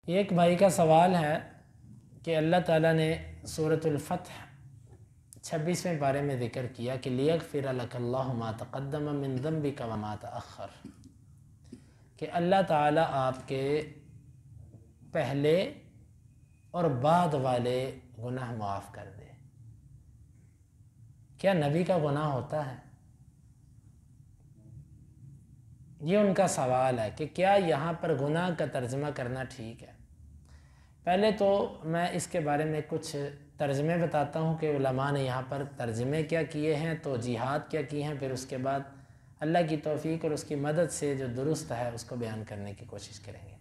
ایک بھائی کا سوال ہے کہ اللہ تعالیٰ نے سورۃ الفتح 26ویں پارے میں ذکر کیا کہ لیغفر لک اللہ ما تقدم من ذنبک وما تأخر، کہ اللہ تعالیٰ آپ کے پہلے اور بعد والے گناہ معاف کر دے۔ کیا نبی کا گناہ ہوتا ہے؟ یہ ان کا سوال ہے کہ کیا یہاں پر گناہ کا ترجمہ کرنا ٹھیک ہے۔ پہلے تو میں اس کے بارے میں کچھ ترجمے بتاتا ہوں کہ علماء نے یہاں پر ترجمے کیا کیے ہیں، توجیحات کیا کی ہیں، پھر اس کے بعد اللہ کی توفیق اور اس کی مدد سے جو درست ہے اس کو بیان کرنے کی کوشش کریں گے۔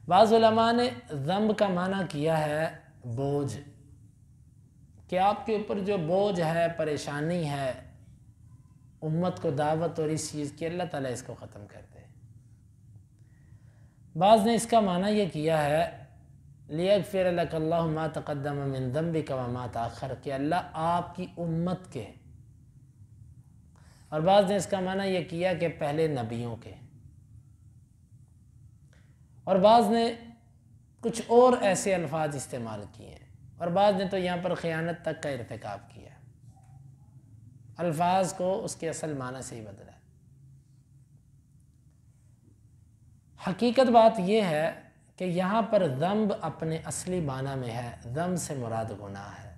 بعض علماء نے ذنب کا معنی کیا ہے بوجھ، کہ آپ کے اوپر جو بوجھ ہے، پریشانی ہے، امت کو دعوت اور اس چیز کی، اللہ تعالیٰ اس کو ختم کر دے۔ بعض نے اس کا معنی یہ کیا ہے لیغفر لک اللہ ما تقدم من ذنبک وما تأخر، کہ اللہ آپ کی امت کے، اور بعض نے اس کا معنی یہ کیا کہ پہلے نبیوں کے، اور بعض نے کچھ اور ایسے الفاظ استعمال کیے ہیں، اور بعض نے تو یہاں پر خیانت تک کا ارتکاب کیا ہے، الفاظ کو اس کے اصل معنی سے ہی بدلا ہے۔ حقیقت بات یہ ہے کہ یہاں پر ذنب اپنے اصلی معنی میں ہے، ذنب سے مراد گناہ ہے۔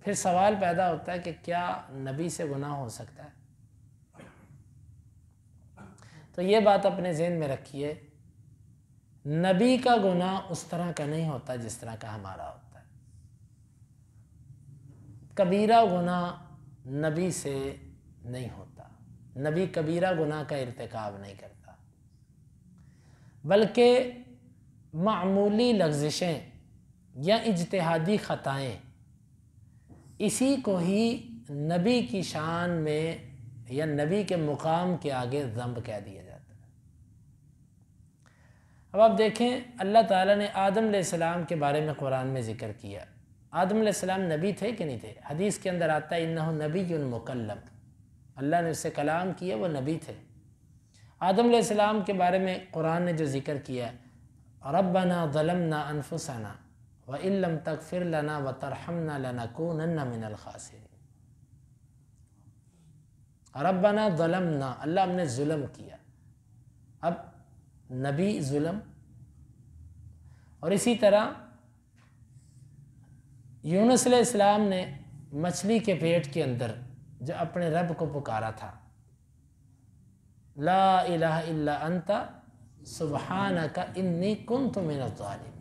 پھر سوال پیدا ہوتا ہے کہ کیا نبی سے گناہ ہو سکتا ہے؟ تو یہ بات اپنے ذہن میں رکھیے، نبی کا گناہ اس طرح کا نہیں ہوتا جس طرح کا ہمارا ہوتا ہے۔ کبیرہ گناہ نبی سے نہیں ہوتا، نبی کبیرہ گناہ کا ارتکاب نہیں کرتا، بلکہ معمولی لغزشیں یا اجتہادی خطائیں، اسی کو ہی نبی کی شان میں یا نبی کے مقام کے آگے ذنب کہہ دیا جاتا ہے۔ اب آپ دیکھیں، اللہ تعالیٰ نے آدم علیہ السلام کے بارے میں قرآن میں ذکر کیا۔ آدم علیہ السلام نبی تھے کہ نہیں تھے؟ حدیث کے اندر آتا ہے انہ نبی مکلم، اللہ نے اس سے کلام کیا، وہ نبی تھے۔ آدم علیہ السلام کے بارے میں قرآن نے جو ذکر کیا ربنا ظلمنا انفسنا وَإِن لَّمْ تَغْفِرْ لَنَا وَتَرْحَمْنَا لَنَكُونَنَّ مِنَ الْخَاسِرِينَ۔ ربنا ظلمنا، اللہ ہم نے ظلم کیا۔ اب نبی ظلم، اور اسی طرح یونس علیہ السلام نے مچھلی کے پیٹ کے اندر جو اپنے رب کو پکارا تھا، لا الہ الا انت سبحانک انی کنت من الظالمین،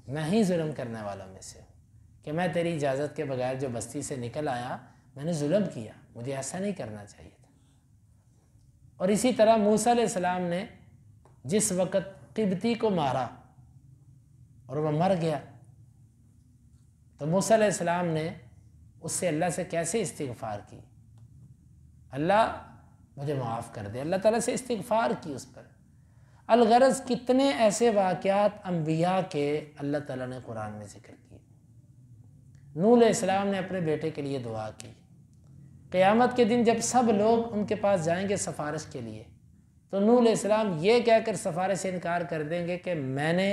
میں ہی ظلم کرنے والوں میں سے ہوں، کہ میں تیری اجازت کے بغیر جو بستی سے نکل آیا، میں نے ظلم کیا، مجھے ایسا نہیں کرنا چاہیے تھا۔ اور اسی طرح موسیٰ علیہ السلام نے جس وقت قبطی کو مارا اور وہ مر گیا، تو موسیٰ علیہ السلام نے اس سے اللہ سے کیسے استغفار کی؟ اللہ مجھے معاف کر دے، اللہ تعالیٰ سے استغفار کی اس پر۔ الغرض کتنے ایسے واقعات انبیاء کے اللہ تعالیٰ نے قرآن میں ذکر کیے۔ نوح علیہ السلام نے اپنے بیٹے کے لیے دعا کی۔ قیامت کے دن جب سب لوگ ان کے پاس جائیں گے سفارش کے لیے، تو نوح علیہ السلام یہ کہہ کر سفارش سے انکار کر دیں گے کہ میں نے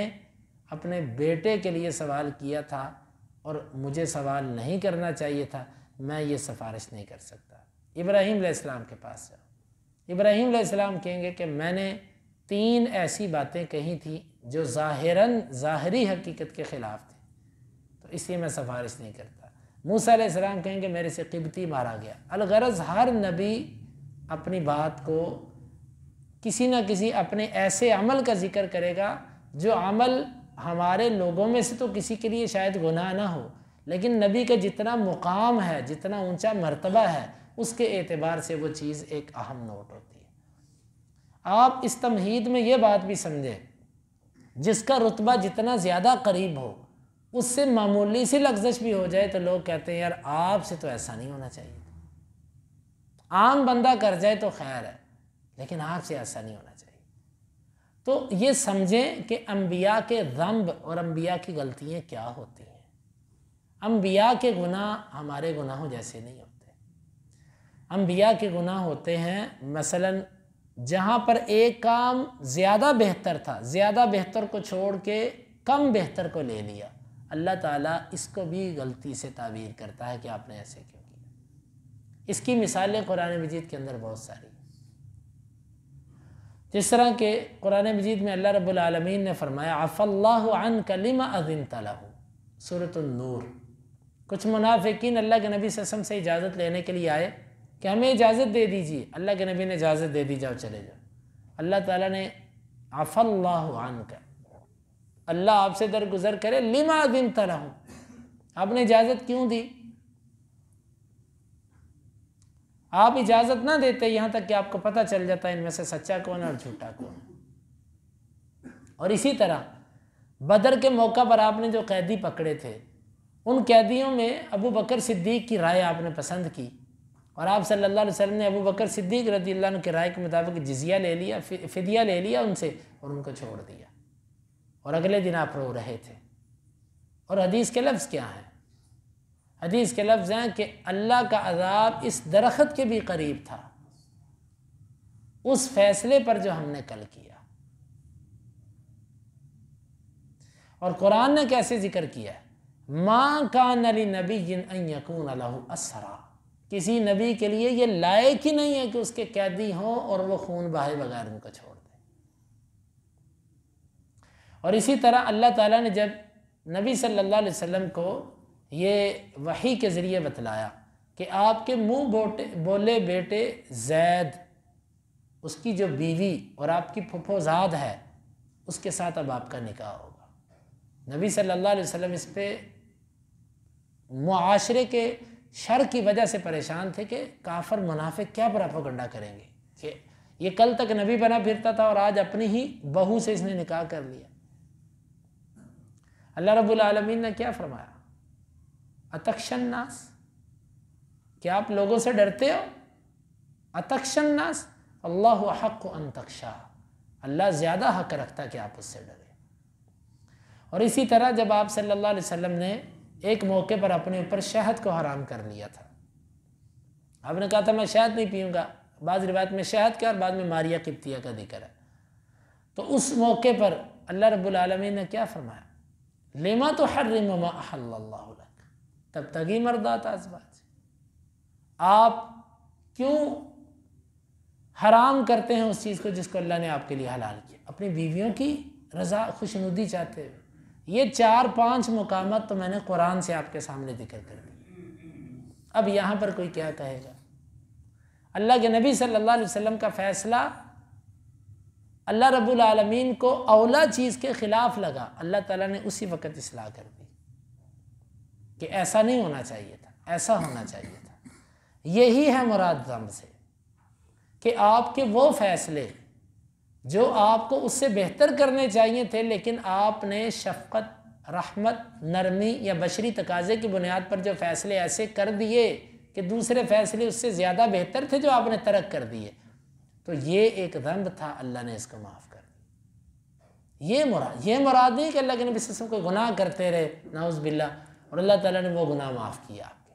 اپنے بیٹے کے لیے سوال کیا تھا اور مجھے سوال نہیں کرنا چاہیے تھا، میں یہ سفارش نہیں کر سکتا۔ ابراہیم علیہ السلام کے پاس جاؤ، ابراہیم علیہ السلام کہیں گے کہ میں نے 3 ایسی باتیں کہی تھیں جو ظاہری حقیقت کے خلاف تھیں، تو اس لیے میں سفارش نہیں کرتا۔ موسیٰ علیہ السلام کہیں گے میرے سے قبطی مارا گیا۔ الغرض ہر نبی اپنی بات کو کسی نہ کسی اپنے ایسے عمل کا ذکر کرے گا جو عمل ہمارے لوگوں میں سے تو کسی کے لیے شاید گناہ نہ ہو، لیکن نبی کا جتنا مقام ہے، جتنا اونچا مرتبہ ہے، اس کے اعتبار سے وہ چیز ایک اہم نوٹ ہوتی ہے۔ آپ اس تمہید میں یہ بات بھی سمجھیں، جس کا رتبہ جتنا زیادہ قریب ہو، اس سے معمولی سی لغزش بھی ہو جائے تو لوگ کہتے ہیں یار آپ سے تو ایسا نہیں ہونا چاہیے، عام بندہ کر جائے تو خیر ہے، لیکن آپ سے ایسا نہیں ہونا چاہیے۔ تو یہ سمجھیں کہ انبیاء کے ذنب اور انبیاء کی غلطیاں کیا ہوتی ہیں۔ انبیاء کے گناہ ہمارے گناہوں جیسے نہیں ہوتے۔ انبیاء کے گناہ ہوتے ہیں، مثلا جہاں پر ایک کام زیادہ بہتر تھا، زیادہ بہتر کو چھوڑ کے کم بہتر کو لے لیا، اللہ تعالیٰ اس کو بھی غلطی سے تعبیر کرتا ہے کہ آپ نے ایسے کیوں کیا۔ اس کی مثالیں قرآن مجید کے اندر بہت ساری ہیں، جس طرح کہ قرآن مجید میں اللہ رب العالمین نے فرمایا عفا اللہ عنک لما اذنت لہ، سورۃ النور۔ کچھ منافقین اللہ کے نبی صلی اللہ علیہ وسلم سے اجازت لینے کے لیے آئے کہ ہمیں اجازت دے دیجیے، اللہ کے نبی نے اجازت دے دی، جاؤ چلے جاؤ۔ اللہ تعالیٰ نے عفا اللہ عنک، اللہ آپ سے درگزر کرے، لما اذنت لہ، آپ نے اجازت کیوں دی؟ آپ اجازت نہ دیتے یہاں تک کہ آپ کو پتہ چل جاتا ہے ان میں سے سچا کون ہے اور جھوٹا کون ہے۔ اور اسی طرح بدر کے موقع پر آپ نے جو قیدی پکڑے تھے، ان قیدیوں میں ابو بکر صدیق کی رائے آپ نے پسند کی، اور آپ صلی اللہ علیہ وسلم نے ابو بکر صدیق رضی اللہ عنہ کی رائے کے مطابق جزیہ لے لیا، فدیہ لے لیا ان سے، اور ان کو چھوڑ دیا، اور اگلے دن آپ رو رہے تھے۔ اور حدیث کے لفظ کیا ہیں؟ حدیث کے لفظ ہیں کہ اللہ کا عذاب اس درخت کے بھی قریب تھا، اس فیصلے پر جو ہم نے کل کیا۔ اور قرآن نے کیسے ذکر کیا ہے؟ ما کان لنبی ان یکون لہ اسرا، کسی نبی کے لیے یہ لائق ہی نہیں ہے کہ اس کے قیدی ہوں اور وہ خون بہائے بغیر ان کو چھوڑ دیں۔ اور اسی طرح اللہ تعالیٰ نے جب نبی صلی اللہ علیہ وسلم کو یہ وحی کے ذریعے بتلایا کہ آپ کے منہ بولے بیٹے زید، اس کی جو بیوی اور آپ کی پھپھوزاد ہے، اس کے ساتھ اب آپ کا نکاح ہوگا، نبی صلی اللہ علیہ وسلم اس پہ معاشرے کے شر کی وجہ سے پریشان تھے کہ کافر منافق کیا پروپیگنڈا کریں گے کہ یہ کل تک نبی بنا پھرتا تھا اور آج اپنی ہی بہو سے اس نے نکاح کر لیا۔ اللہ رب العالمین نے کیا فرمایا؟ اتخشى الناس، کیا آپ لوگوں سے ڈرتے ہو؟ اتخشى الناس اللہ احق ان تخشى، اللہ زیادہ حق رکھتا کہ آپ اس سے ڈرے۔ اور اسی طرح جب آپ صلی اللہ علیہ وسلم نے ایک موقع پر اپنے اوپر شہد کو حرام کر لیا تھا، آپ نے کہا تھا میں شہد نہیں پیوں گا، بعض روایت میں شہد کا اور بعد میں ماریہ قبطیہ کا ذکر ہے، تو اس موقع پر اللہ رب العالمین نے کیا فرمایا؟ لما تحرم ما احل اللہ لک تبتغی مرضات ازواج، آپ کیوں حرام کرتے ہیں اس چیز کو جس کو اللہ نے آپ کے لیے حلال کیا، اپنی بیویوں کی رضا خوشنودی چاہتے ہوئے۔ یہ 4-5 مقامات تو میں نے قرآن سے آپ کے سامنے ذکر کر دی، اب یہاں پر کوئی کیا کہے گا؟ اللہ کے نبی صلی اللہ علیہ وسلم کا فیصلہ اللہ رب العالمین کو اولا چیز کے خلاف لگا، اللہ تعالیٰ نے اسی وقت اصلاح کر دی کہ ایسا نہیں ہونا چاہیے تھا، ایسا ہونا چاہیے تھا۔ یہی ہے مراد ذنب سے، کہ آپ کے وہ فیصلے جو آپ کو اس سے بہتر کرنے چاہیے تھے، لیکن آپ نے شفقت، رحمت، نرمی یا بشری تقاضے کی بنیاد پر جو فیصلے ایسے کر دیے کہ دوسرے فیصلے اس سے زیادہ بہتر تھے جو آپ نے ترک کر دیے، تو یہ ایک ذنب تھا، اللہ نے اس کو معاف کر دیا۔ یہ مراد نہیں کہ اللہ کے نبی صلی اللہ علیہ وسلم کوئی گناہ کرتے رہے نعوذ باللہ اور اللہ تعالیٰ نے وہ گناہ معاف کیا آپ کے۔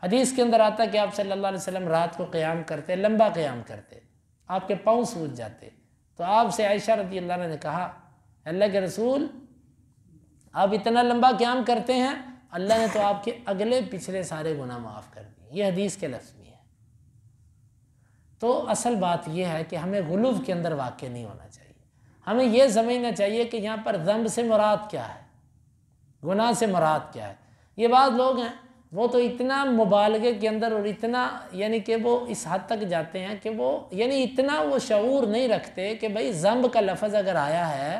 حدیث کے اندر آتا کہ آپ صلی اللہ علیہ وسلم رات کو قیام کرتے، لمبا قیام کرتے، آپ کے پاؤں سوج جاتے، تو آپ سے عائشہ رضی اللہ عنہ نے کہا اللہ کے رسول آپ اتنا لمبا قیام کرتے ہیں، اللہ نے تو آپ کے اگلے پچھلے سارے گناہ معاف کر دیے۔ یہ حدیث کے لفظ بھی ہے۔ تو اصل بات یہ ہے کہ ہمیں غلو کے اندر واقع نہیں ہونا چاہیے، ہمیں یہ سمجھنا چاہیے کہ یہاں پر ذنب سے مراد کیا ہے، گناہ سے مراد کیا ہے۔ یہ بعض لوگ ہیں وہ تو اتنا مبالغے کے اندر اور اتنا یعنی کہ وہ اس حد تک جاتے ہیں کہ وہ یعنی اتنا وہ شعور نہیں رکھتے کہ بھئی ذنب کا لفظ اگر آیا ہے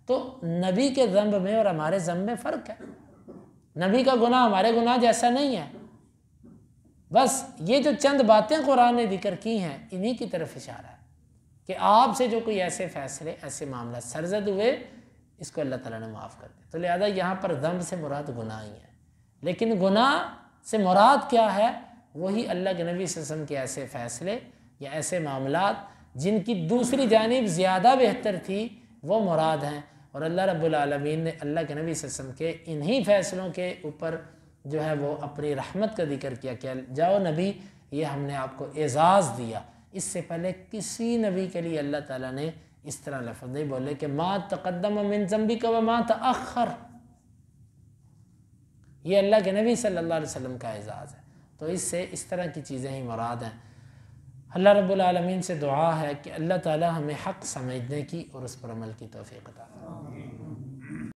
تو نبی کے ذنب میں اور ہمارے ذنب میں فرق ہے، نبی کا گناہ ہمارے گناہ جیسا نہیں ہے، بس یہ جو چند باتیں قرآن نے ذکر کی ہیں انہی کی طرف اشارہ ہے کہ آپ سے جو کوئی ایسے فیصلے، ایسے معاملات سرزد ہوئے، اس کو اللہ تعالیٰ نے معاف کر دیا۔ تو لہذا یہاں پر ذنب سے مراد گناہ ہی ہے، لیکن گناہ سے مراد کیا ہے؟ وہی اللہ کے نبی صلی اللہ علیہ وسلم کے ایسے فیصلے یا ایسے معاملات جن کی دوسری جانب زیادہ بہتر تھی وہ مراد ہیں، اور اللہ رب العالمین نے اللہ کے نبی صلی اللہ علیہ وسلم کے انہی فیصلوں کے اوپر جو ہے وہ اپنی رحمت کا ذکر کیا کہ جاؤ نبی، یہ ہم نے آپ کو اعزاز دیا اس سے پہلے کسی نبی کے لیے اللہ تعالیٰ نے اس طرح لفظ نہیں بولے کہ ما تقدم من ذنبک و ما تأخر. یہ اللہ کے نبی صلی اللہ علیہ وسلم کا اعزاز ہے. تو اس سے اس طرح کی چیزیں ہی مراد ہیں. اللہ رب العالمین سے دعا ہے کہ اللہ تعالیٰ ہمیں حق سمجھنے کی اور اس پر عمل کی توفیق عطا فرمائے.